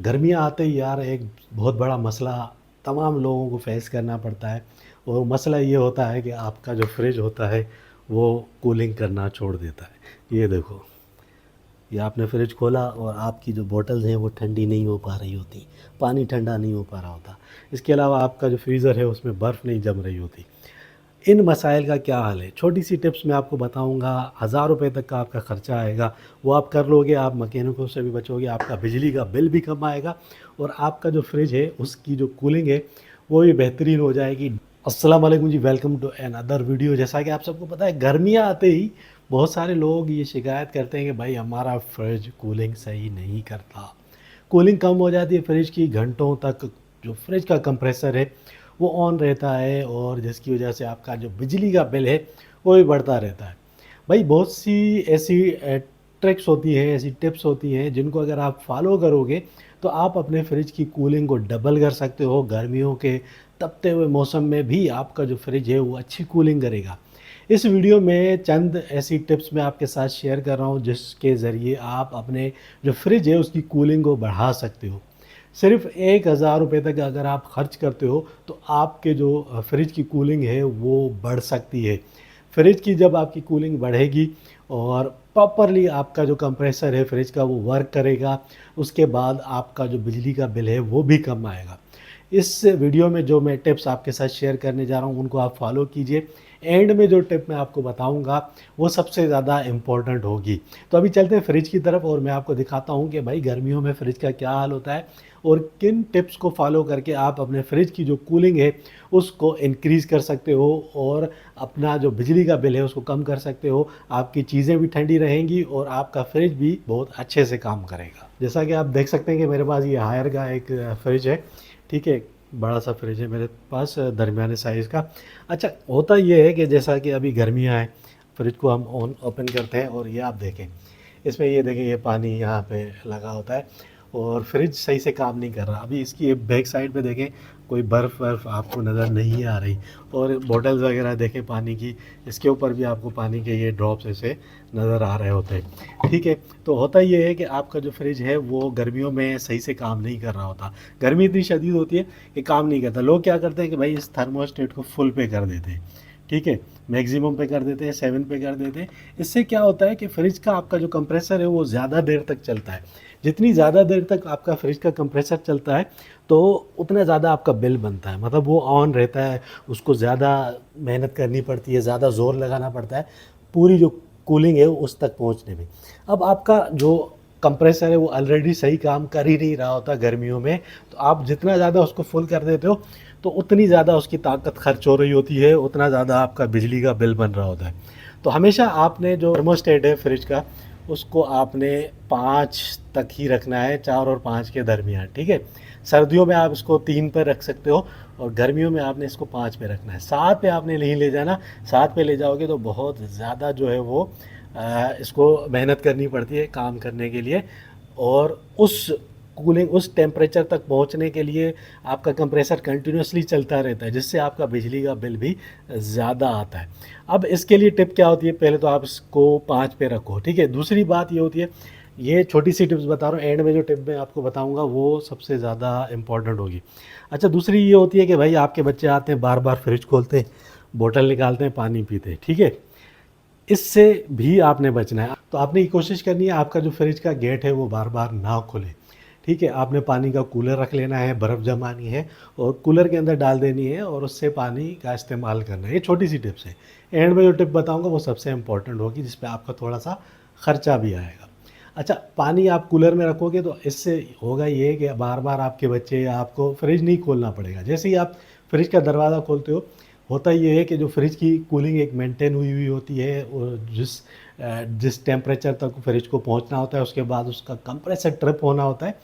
गर्मियाँ आते ही यार एक बहुत बड़ा मसला तमाम लोगों को फेस करना पड़ता है। और मसला ये होता है कि आपका जो फ्रिज होता है वो कूलिंग करना छोड़ देता है। ये देखो, ये आपने फ्रिज खोला और आपकी जो बॉटल्स हैं वो ठंडी नहीं हो पा रही होती, पानी ठंडा नहीं हो पा रहा होता। इसके अलावा आपका जो फ्रीज़र है उसमें बर्फ़ नहीं जम रही होती। इन मसाइल का क्या हल है? छोटी-सी टिप्स मैं आपको बताऊँगा, हज़ार रुपए तक का आपका खर्चा आएगा, वो आप कर लोगे, आप मैकेनिकों से भी बचोगे, आपका बिजली का बिल भी कम आएगा और आपका जो फ्रिज है, उसकी जो कूलिंग है, वो भी बेहतरीन हो जाएगी। अस्सलाम वालेकुम जी, वेलकम टू अनदर वीडियो। जैसा कि आप सबको पता है, गर्मियाँ आते ही बहुत सारे लोग ये शिकायत करते हैं कि भाई हमारा फ्रिज कूलिंग सही नहीं करता। कूलिंग कम हो जाती है फ्रिज की, घंटों तक जो फ्रिज का कंप्रेसर है वो ऑन रहता है और जिसकी वजह से आपका जो बिजली का बिल है वो भी बढ़ता रहता है। भाई बहुत सी ऐसी ट्रिक्स होती हैं, ऐसी टिप्स होती हैं जिनको अगर आप फॉलो करोगे तो आप अपने फ्रिज की कूलिंग को डबल कर सकते हो। गर्मियों के तपते हुए मौसम में भी आपका जो फ्रिज है वो अच्छी कूलिंग करेगा। इस वीडियो में चंद ऐसी टिप्स मैं आपके साथ शेयर कर रहा हूँ जिसके ज़रिए आप अपने जो फ्रिज है उसकी कूलिंग को बढ़ा सकते हो। सिर्फ़ 1000 रुपए तक अगर आप खर्च करते हो तो आपके जो फ्रिज की कूलिंग है वो बढ़ सकती है। फ्रिज की जब आपकी कूलिंग बढ़ेगी और प्रॉपरली आपका जो कंप्रेसर है फ्रिज का वो वर्क करेगा, उसके बाद आपका जो बिजली का बिल है वो भी कम आएगा। इस वीडियो में जो मैं टिप्स आपके साथ शेयर करने जा रहा हूँ उनको आप फॉलो कीजिए। एंड में जो टिप मैं आपको बताऊँगा वो सबसे ज़्यादा इम्पोर्टेंट होगी। तो अभी चलते हैं फ्रिज की तरफ और मैं आपको दिखाता हूँ कि भाई गर्मियों में फ्रिज का क्या हाल होता है और किन टिप्स को फॉलो करके आप अपने फ्रिज की जो कूलिंग है उसको इंक्रीज़ कर सकते हो और अपना जो बिजली का बिल है उसको कम कर सकते हो। आपकी चीज़ें भी ठंडी रहेंगी और आपका फ्रिज भी बहुत अच्छे से काम करेगा। जैसा कि आप देख सकते हैं कि मेरे पास ये हायर का एक फ्रिज है, ठीक है? बड़ा-सा फ्रिज है मेरे पास दरमियाने साइज़ का। अच्छा, होता ये है कि जैसा कि अभी गर्मियाँ हैं, फ्रिज को हम ऑन ओपन करते हैं और ये आप देखें, इसमें ये देखें ये पानी यहाँ पे लगा होता है और फ्रिज सही से काम नहीं कर रहा। अभी इसकी बैक साइड पे देखें, कोई बर्फ़-वर्फ़ आपको नज़र नहीं आ रही और बॉटल्स वग़ैरह देखें पानी की, इसके ऊपर भी आपको पानी के ये ड्रॉप्स ऐसे नज़र आ रहे होते हैं, ठीक है? तो होता ये है कि आपका जो फ्रिज है वो गर्मियों में सही से काम नहीं कर रहा होता। गर्मी इतनी शदीद होती है कि काम नहीं करता। लोग क्या करते हैं कि भाई इस थर्मोस्टेट को फुल पे कर देते हैं, ठीक है? मैक्सिमम पे कर देते हैं, 7 पे कर देते हैं। इससे क्या होता है कि फ्रिज का आपका जो कंप्रेसर है वो ज़्यादा देर तक चलता है। जितनी ज़्यादा देर तक आपका फ्रिज का कंप्रेसर चलता है तो उतना ज़्यादा आपका बिल बनता है। मतलब वो ऑन रहता है, उसको ज़्यादा मेहनत करनी पड़ती है, ज़्यादा ज़ोर लगाना पड़ता है, पूरी जो कूलिंग है उस तक पहुँचने में। अब आपका जो कंप्रेसर है वो ऑलरेडी सही काम कर ही नहीं रहा होता गर्मियों में, तो आप जितना ज़्यादा उसको फुल कर देते हो तो उतनी ज़्यादा उसकी ताकत खर्च हो रही होती है, उतना ज़्यादा आपका बिजली का बिल बन रहा होता है। तो हमेशा आपने जो थर्मोस्टेट है फ्रिज का, उसको आपने 5 तक ही रखना है, 4 और 5 के दरमियान, ठीक है? सर्दियों में आप इसको 3 पे रख सकते हो और गर्मियों में आपने इसको 5 पे रखना है। 7 पे आपने नहीं ले जाना, 7 पे ले जाओगे तो बहुत ज़्यादा जो है वो इसको मेहनत करनी पड़ती है काम करने के लिए और उस कूलिंग उस टेम्परेचर तक पहुंचने के लिए आपका कंप्रेसर कंटिन्यूसली चलता रहता है जिससे आपका बिजली का बिल भी ज़्यादा आता है। अब इसके लिए टिप क्या होती है, पहले तो आप इसको 5 पे रखो, ठीक है? दूसरी बात ये होती है, ये छोटी सी टिप्स बता रहा हूँ, एंड में जो टिप मैं आपको बताऊँगा वो सबसे ज़्यादा इम्पोर्टेंट होगी। अच्छा, दूसरी ये होती है कि भाई आपके बच्चे आते हैं, बार-बार फ्रिज खोलते हैं, बॉटल निकालते हैं, पानी पीते हैं, ठीक है? इससे भी आपने बचना है। तो आपने ये कोशिश करनी है आपका जो फ्रिज का गेट है वो बार-बार ना खुले, ठीक है? आपने पानी का कूलर रख लेना है, बर्फ़ जमानी है और कूलर के अंदर डाल देनी है और उससे पानी का इस्तेमाल करना है। ये छोटी-सी टिप्स है। एंड में जो टिप बताऊँगा वो सबसे इम्पोर्टेंट होगी जिस पे आपका थोड़ा-सा खर्चा भी आएगा। अच्छा, पानी आप कूलर में रखोगे तो इससे होगा ये कि बार-बार आपके बच्चे या आपको फ्रिज नहीं खोलना पड़ेगा। जैसे ही आप फ्रिज का दरवाज़ा खोलते हो, होता ये है कि जो फ्रिज की कूलिंग एक मेंटेन हुई हुई होती है और जिस टेम्परेचर तक फ्रिज को पहुंचना होता है उसके बाद उसका कंप्रेसर ट्रिप होना होता है।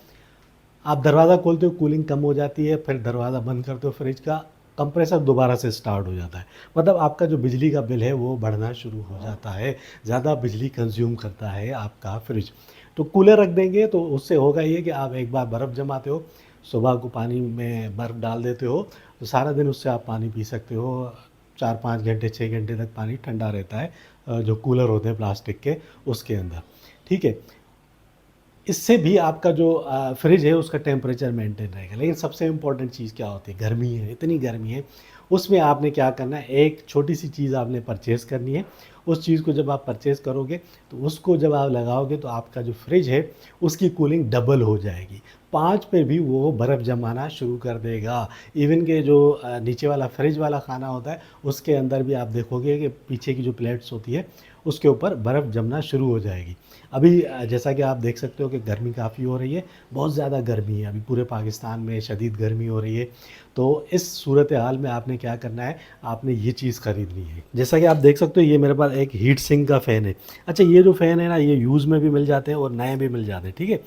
आप दरवाज़ा खोलते हो, कूलिंग कम हो जाती है, फिर दरवाज़ा बंद करते हो, फ्रिज का कंप्रेसर दोबारा से स्टार्ट हो जाता है। मतलब आपका जो बिजली का बिल है वो बढ़ना शुरू हो जाता है, ज़्यादा बिजली कंज्यूम करता है आपका फ्रिज। तो कूलर रख देंगे तो उससे होगा ये कि आप एक बार बर्फ़ जमाते हो, सुबह को पानी में बर्फ़ डाल देते हो, तो सारा दिन उससे आप पानी पी सकते हो। 4-5 घंटे, 6 घंटे तक पानी ठंडा रहता है जो कूलर होते हैं प्लास्टिक के उसके अंदर, ठीक है? इससे भी आपका जो फ्रिज है उसका टेम्परेचर मेंटेन रहेगा। लेकिन सबसे इम्पोर्टेंट चीज़ क्या होती है, गर्मी है, इतनी गर्मी है, उसमें आपने क्या करना है, एक छोटी-सी चीज़ आपने परचेज़ करनी है। उस चीज़ को जब आप परचेज़ करोगे, तो उसको जब आप लगाओगे तो आपका जो फ्रिज है, उसकी कूलिंग डबल हो जाएगी। 5 पे भी वो बर्फ़ जमाना शुरू कर देगा। इवन के जो नीचे वाला फ्रिज वाला खाना होता है, उसके अंदर भी आप देखोगे कि पीछे की जो प्लेट्स होती है, उसके ऊपर बर्फ़ जमना शुरू हो जाएगी। अभी जैसा कि आप देख सकते हो कि गर्मी काफ़ी हो रही है, बहुत ज़्यादा गर्मी है, अभी पूरे पाकिस्तान में शदीद गर्मी हो रही है। तो इस सूरत हाल में आपने क्या करना है, आपने ये चीज़ खरीदनी है। जैसा कि आप देख सकते हो, ये मेरे पास एक हीट सिंक का फ़ैन है। अच्छा, ये जो फ़ैन है ना, ये यूज़ में भी मिल जाते हैं और नए भी मिल जाते हैं, ठीक है?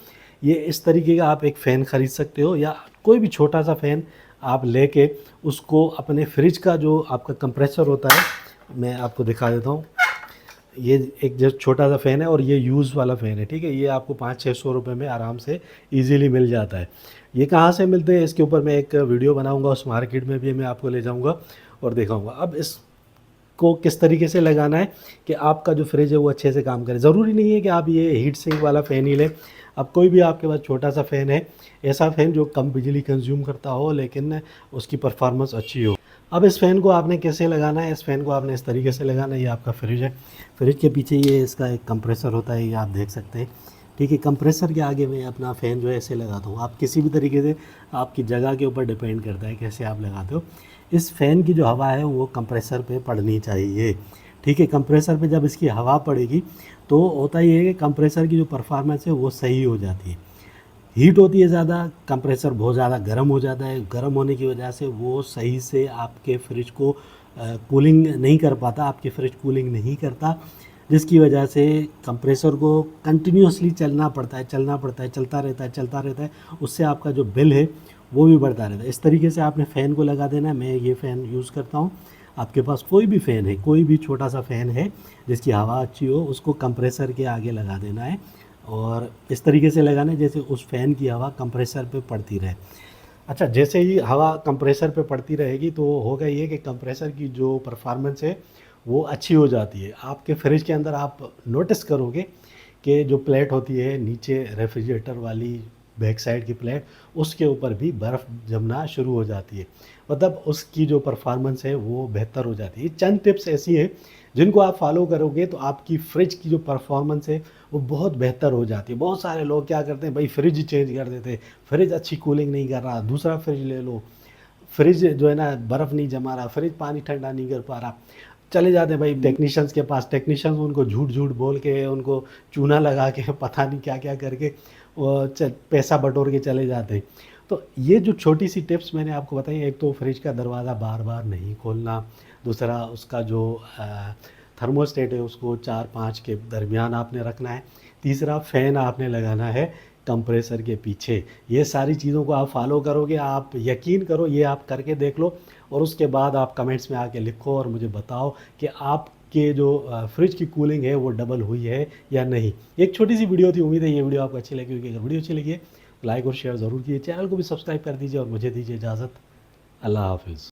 ये इस तरीके का आप एक फ़ैन खरीद सकते हो, या कोई भी छोटा-सा फ़ैन आप लेके उसको अपने फ्रिज का जो आपका कंप्रेसर होता है, मैं आपको दिखा देता हूँ। ये एक जो छोटा-सा फ़ैन है और ये यूज़ वाला फ़ैन है, ठीक है? ये आपको 500-600 रुपए में आराम से ईज़िली मिल जाता है। ये कहाँ से मिलते हैं, इसके ऊपर मैं एक वीडियो बनाऊँगा, उस मार्केट में भी मैं आपको ले जाऊँगा और दिखाऊँगा। अब इसको किस तरीके से लगाना है कि आपका जो फ्रिज है वो अच्छे से काम करे। ज़रूरी नहीं है कि आप ये हीट सिंक वाला फ़ैन ही लें। अब कोई भी आपके पास छोटा-सा फ़ैन है, ऐसा फ़ैन जो कम बिजली कंज़्यूम करता हो लेकिन उसकी परफ़ॉर्मेंस अच्छी हो। अब इस फ़ैन को आपने कैसे लगाना है, इस फ़ैन को आपने इस तरीके से लगाना है। ये आपका फ्रिज है, फ्रिज के पीछे ये इसका एक कंप्रेसर होता है, ये आप देख सकते हैं, ठीक है? कंप्रेसर के आगे मैं अपना फ़ैन जो है ऐसे लगाता हूँ। आप किसी भी तरीके से, आपकी जगह के ऊपर डिपेंड करता है कैसे आप लगाते हो। इस फ़ैन की जो हवा है वो कंप्रेसर पे पड़नी चाहिए, ठीक है? कंप्रेसर पे जब इसकी हवा पड़ेगी तो होता ये है कि कंप्रेसर की जो परफ़ॉर्मेंस है वो सही हो जाती है। हीट होती है ज़्यादा, कंप्रेसर बहुत ज़्यादा गर्म हो जाता है, गर्म होने की वजह से वो सही से आपके फ्रिज को कूलिंग नहीं कर पाता, आपके फ्रिज कूलिंग नहीं करता, जिसकी वजह से कंप्रेसर को कंटिन्यूअसली चलता रहता है, उससे आपका जो बिल है वो भी बढ़ता रहता है। इस तरीके से आपने फ़ैन को लगा देना है। मैं ये फ़ैन यूज़ करता हूँ। आपके पास कोई भी फ़ैन है, कोई भी छोटा-सा फ़ैन है जिसकी हवा अच्छी हो, उसको कंप्रेसर के आगे लगा देना है और इस तरीके से लगाना है जैसे उस फ़ैन की हवा कंप्रेसर पे पड़ती रहे। अच्छा, जैसे ही हवा कंप्रेसर पे पड़ती रहेगी तो होगा ये कि कंप्रेसर की जो परफ़ॉर्मेंस है वो अच्छी हो जाती है। आपके फ्रिज के अंदर आप नोटिस करोगे कि जो प्लेट होती है नीचे रेफ्रिजरेटर वाली बैक साइड की प्लेट, उसके ऊपर भी बर्फ़ जमना शुरू हो जाती है। मतलब उसकी जो परफ़ॉर्मेंस है वो बेहतर हो जाती है। चंद टिप्स ऐसी हैं जिनको आप फ़ॉलो करोगे तो आपकी फ्रिज की जो परफ़ॉर्मेंस है वो बहुत बेहतर हो जाती है। बहुत सारे लोग क्या करते हैं भाई, फ्रिज चेंज कर देते हैं, फ्रिज अच्छी कूलिंग नहीं कर रहा, दूसरा फ्रिज ले लो, फ्रिज जो है ना बर्फ़ नहीं जमा रहा, फ्रिज पानी ठंडा नहीं कर पा रहा। चले जाते हैं भाई टेक्नीशियंस के पास, टेक्नीशियंस उनको झूठ-झूठ बोल के, उनको चूना लगा के पता नहीं क्या-क्या करके वो पैसा बटोर के चले जाते हैं। तो ये जो छोटी-सी टिप्स मैंने आपको बताई, एक तो फ्रिज का दरवाज़ा बार-बार नहीं खोलना, दूसरा उसका जो थर्मोस्टेट है उसको 4-5 के दरमियान आपने रखना है, तीसरा फ़ैन आपने लगाना है कंप्रेसर के पीछे। ये सारी चीज़ों को आप फ़ॉलो करोगे, आप यकीन करो, ये आप करके देख लो और उसके बाद आप कमेंट्स में आके लिखो और मुझे बताओ कि आपके जो फ्रिज की कूलिंग है वो डबल हुई है या नहीं। एक छोटी-सी वीडियो थी, उम्मीद है ये वीडियो आपको अच्छी लगी होगी। अगर वीडियो अच्छी लगी है, लाइक और शेयर ज़रूर कीजिए, चैनल को भी सब्सक्राइब कर दीजिए और मुझे दीजिए इजाज़त। अल्लाह हाफ़िज़।